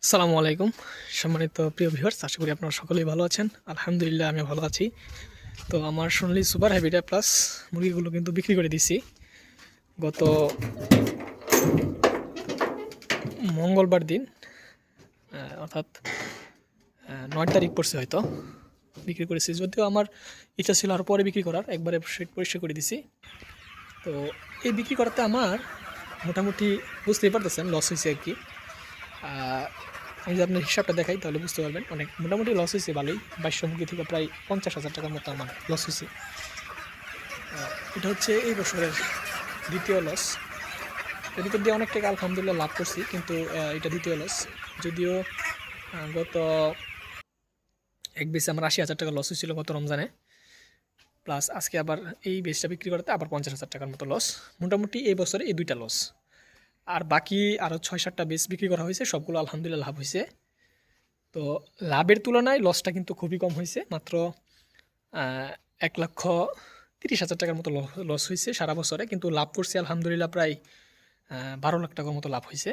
আসসালামু আলাইকুম সম্মানিত প্রিয় ভিউয়ার্স, আশা করি আপনারা সকলেই ভালো আছেন। আলহামদুলিল্লাহ আমি ভালো আছি। তো আমার সোনালী সুপার হ্যাবিটা প্লাস মুরগিগুলো কিন্তু বিক্রি করে দিছি গত মঙ্গলবার দিন, অর্থাৎ 9 তারিখ পড়ছে হয়তো বিক্রি করেছি। যদিও আমার ইচ্ছা ছিল আরও পরে বিক্রি করার, একবারে সেট পরিষ্কার করে দিছি। তো এই বিক্রি করাতে আমার মোটামুটি বুঝতেই পারতেছেন লস হয়েছে আর কি। আমি যদি আপনার হিসাবটা দেখাই তাহলে বুঝতে পারবেন, অনেক মোটামুটি লস হয়েছে ভালোই। 2200 মুরগি থেকে প্রায় 50,000 টাকার মতো আমার লস হয়েছে। এটা হচ্ছে এই বছরের দ্বিতীয় লস। এর ভিতর দিয়ে অনেক টাকা আলহামদুলিল্লাহ লাভ করছি, কিন্তু এটা দ্বিতীয় লস। যদিও গত এক বেচে আমার 80,000 টাকা লস হয়েছিল গত রমজানে, প্লাস আজকে আবার এই বেচটা বিক্রি করাতে আবার 50,000 টাকার মতো লস। মোটামুটি এই বছরে এই দুইটা লস। আর বাকি আরও 6-7টা বেচ বিক্রি করা হয়েছে, সবগুলো আলহামদুলিল্লাহ লাভ হয়েছে। তো লাভের তুলনায় লসটা কিন্তু খুবই কম হয়েছে, মাত্র 1,30,000 টাকার মতো লস হয়েছে সারা বছরে, কিন্তু লাভ করছে আলহামদুলিল্লাহ প্রায় 12 লাখ টাকার মতো লাভ হয়েছে।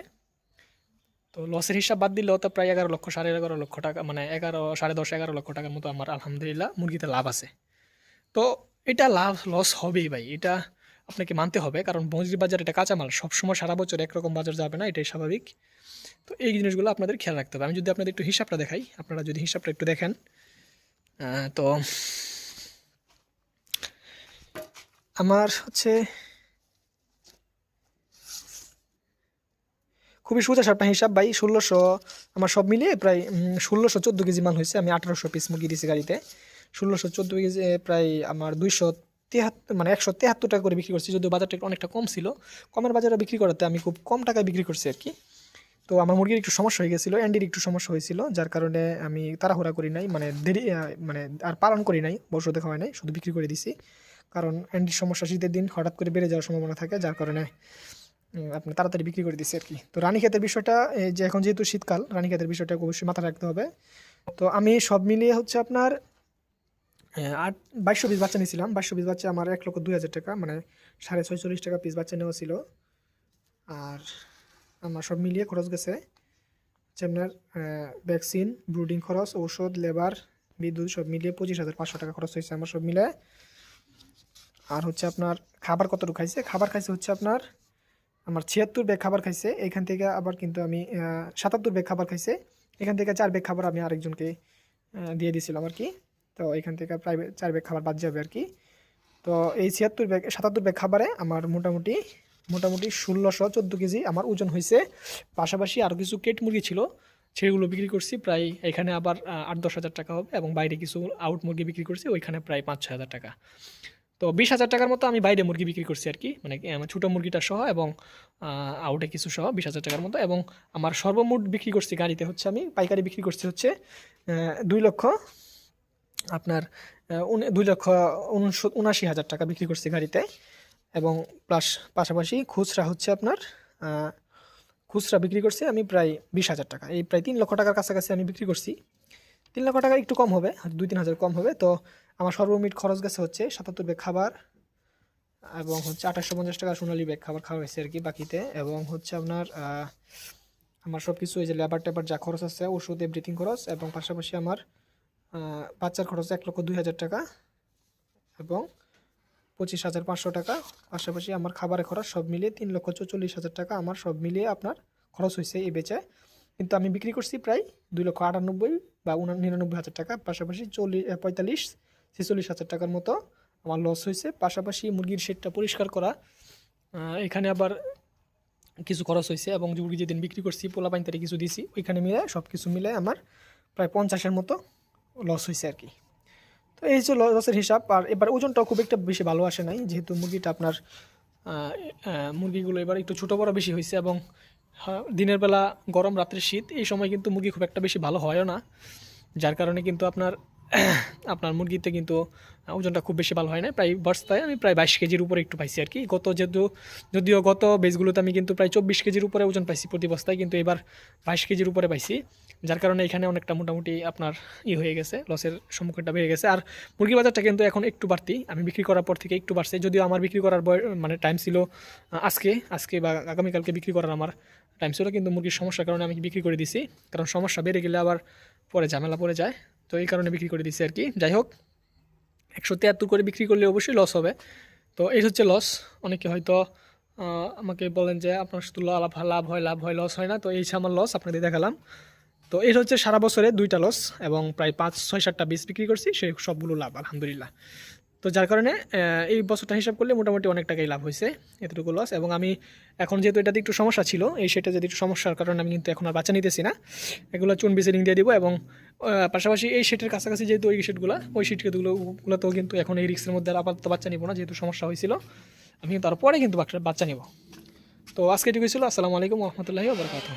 তো লসের হিসাব বাদ দিলেও তো প্রায় 11 লক্ষ 11.5 লক্ষ টাকা, মানে 10.5-11 লক্ষ টাকার মতো আমার আলহামদুলিল্লাহ মুরগিতে লাভ আছে। তো এটা লাভ লস হবেই ভাই, এটা আপনাকে মানতে হবে, কারণ মুরগির বাজার এটা কাঁচামাল, সবসময় সারা বছর একরকম বাজার যাবে না, এটাই স্বাভাবিক। তো এই জিনিসগুলো আপনাদের খেয়াল রাখতে হবে। আমি যদি আপনাদের একটু হিসাবটা দেখাই, আপনারা যদি হিসাবটা একটু দেখেন, তো আমার হচ্ছে খুবই সোজা সাপটা হিসাব ভাই। 1600 আমার সব মিলিয়ে প্রায় 1614 কেজি মাল হয়েছে। আমি 1800 পিস মুরগি দিয়েছি গাড়িতে। 1614 কেজি প্রায় আমার 273, মানে 173 টাকা করে বিক্রি করছি। যদিও বাজারটা অনেকটা কম ছিল, কমের বাজারে বিক্রি করাতে আমি খুব কম টাকায় বিক্রি করছি আর কি। তো আমার মুরগির একটু সমস্যা হয়ে গেছিলো, অ্যান্ডির একটু সমস্যা হয়েছিল, যার কারণে আমি তাড়াহুড়া করি নাই, মানে দেরি মানে আর পালন করি নাই, বর্ষতে খাওয়াই নাই, শুধু বিক্রি করে দিছি। কারণ অ্যান্ডির সমস্যা শীতের দিন হঠাৎ করে বেড়ে যাওয়ার সম্ভাবনা থাকে, যার কারণে আপনি তাড়াতাড়ি বিক্রি করে দিছি আর কি। তো রানীক্ষেতের বিষয়টা, যে এখন যেহেতু শীতকাল, রানীক্ষেতের বিষয়টা অবশ্যই মাথায় রাখতে হবে। তো আমি সব মিলিয়ে হচ্ছে আপনার 2200 পিস বাচ্চা নিয়েছিলাম। 2200 পিস বাচ্চা আমার 1,02,000 টাকা, মানে 46.5 টাকা পিস বাচ্চা নেওয়া ছিল। আর আমার সব মিলিয়ে খরচ গেছে হচ্ছে আপনার ভ্যাকসিন, ব্রুডিং খরচ, ঔষধ, লেবার, বিদ্যুৎ সব মিলিয়ে 25,500 টাকা খরচ হয়েছে আমার সব মিলে। আর হচ্ছে আপনার খাবার কতটুকু খাইছে, খাবার খাইছে হচ্ছে আপনার আমার 76 ব্যাগ খাবার খাইছে। এখান থেকে আবার কিন্তু আমি 77 ব্যাগ খাবার খাইছে। এখান থেকে 4 ব্যাগ খাবার আমি আরেকজনকে দিয়ে দিয়েছিলাম আর কি। তো এখান থেকে প্রায় 4 ব্যাগ খাবার বাদ যাবে আর কি। তো এই 77 ব্যাগ খাবারে আমার মোটামুটি 1614 কেজি আমার ওজন হয়েছে। পাশাপাশি আরও কিছু কেট মুরগি ছিল, সেগুলো বিক্রি করছি প্রায়, এখানে আবার 8-10 হাজার টাকা হবে, এবং বাইরে কিছু আউট মুরগি বিক্রি করছি, ওইখানে প্রায় 5-6 হাজার টাকা। তো 20,000 টাকার মতো আমি বাইরে মুরগি বিক্রি করছি আর কি, মানে আমার ছোটো মুরগিটা সহ এবং আউটে কিছু সহ 20,000 টাকার মতো। এবং আমার সর্বমোট বিক্রি করছি গাড়িতে হচ্ছে, আমি পাইকারি বিক্রি করছি হচ্ছে 2 লক্ষ আপনার 2,79,000 টাকা বিক্রি করছি গাড়িতে। এবং প্লাস পাশাপাশি খুচরা হচ্ছে আপনার খুচরা বিক্রি করছি আমি প্রায় 20,000 টাকা, এই প্রায় 3 লক্ষ টাকার কাছাকাছি আমি বিক্রি করছি। 3 লক্ষ টাকা একটু কম হবে, 2-3 হাজার কম হবে। তো আমার সর্বমোট খরচ গেছে হচ্ছে 77 ব্যাগ খাবার, এবং হচ্ছে 2850 টাকা সোনালী ব্যাগ খাবার খাওয়া হয়েছে আর কি বাকিতে। এবং হচ্ছে আপনার আমার সব কিছু, এই যে লেবার টেবার যা খরচ আছে, ওষুধ এভরিথিং খরচ, এবং পাশাপাশি আমার বাচ্চার খরচ 1,02,000 টাকা, এবং 25,500 টাকা, পাশাপাশি আমার খাবারের খরচ সব মিলিয়ে 3,44,000 টাকা আমার সব মিলিয়ে আপনার খরচ হয়েছে এই বেচে। কিন্তু আমি বিক্রি করছি প্রায় 2,98,000 বা 99,000 টাকা, পাশাপাশি 45-46,000 টাকার মতো আমার লস হয়েছে। পাশাপাশি মুরগির শেডটা পরিষ্কার করা, এখানে আবার কিছু খরচ হয়েছে, এবং মুরগি যেদিন বিক্রি করছি পোলাপাইন তারিখ কিছু দিছি, ওইখানে মিলে সব কিছু মিলে আমার প্রায় 50-এর মতো লস হয়েছে আর কি। তো এই যে লসের হিসাব। আর এবার ওজনটাও খুব একটা বেশি ভালো আসে নাই, যেহেতু মুরগিটা আপনার মুরগিগুলো এবার একটু ছোটো বড় বেশি হয়েছে, এবং দিনের বেলা গরম রাত্রে শীত, এই সময় কিন্তু মুরগি খুব একটা বেশি ভালো হয়ও না, যার কারণে কিন্তু আপনার আপনার মুরগিতে কিন্তু ওজনটা খুব বেশি ভালো হয় না, প্রায় বস্তায় আমি প্রায় 22 কেজির উপরে একটু পাইছি আর কি। যদিও গত বেচগুলোতে আমি কিন্তু প্রায় 24 কেজির উপরে ওজন পাইছি প্রতি বস্তায়, কিন্তু এবার 22 কেজির উপরে পাইছি, যার কারণে এখানে অনেকটা মোটামুটি আপনার হয়ে গেছে, লসের সম্মুখীনটা বেড়ে গেছে। আর মুরগির বাজারটা কিন্তু এখন একটু বাড়তি, আমি বিক্রি করার পর থেকে একটু বাড়ছে, যদিও আমার বিক্রি করার মানে টাইম ছিল আজকে বা আগামীকালকে বিক্রি করার আমার টাইম ছিল, কিন্তু মুরগির সমস্যার কারণে আমি বিক্রি করে দিছি, কারণ সমস্যা বেড়ে গেলে আবার পরে ঝামেলা পড়ে যায়, তো এই কারণে বিক্রি করে দিছি আর কি। যাই হোক, 173 করে বিক্রি করলে অবশ্যই লস হবে, তো এই হচ্ছে লস। অনেকে হয়তো আমাকে বলেন যে আপনার শুধু লাভ হয় লস হয় না, তো এই আমার লস আপনাদের দেখালাম। তো এই হচ্ছে সারা বছরে 2টা লস এবং প্রায় 5-6-7টা বীজ বিক্রি করছি, সেই সবগুলো লাভ আলহামদুলিল্লাহ। তো যার কারণে এই বছরটা হিসাব করলে মোটামুটি অনেক টাকাই লাভ হয়েছে, এতটুকু লস। এবং আমি এখন যেহেতু এটাতে একটু সমস্যা ছিল, এই সেটা যদি একটু সমস্যার কারণে আমি কিন্তু এখন আর বাচ্চা নিতেছি না, এগুলো চুন বিসিডিং দিয়ে দিব। এবং পাশাপাশি এই সেটের কাছাকাছি যেহেতু ওই সেটগুলোতেও কিন্তু এখন এই রিক্সের মধ্যে আর আপাতত বাচ্চা নিব না, যেহেতু সমস্যা হয়েছিল, আমি তারপরে কিন্তু বাচ্চা নিব। তো আজকে এটুকুই ছিল। আসসালামু আলাইকুম ওয়া রাহমাতুল্লাহি ওয়া বারাকাতুহু।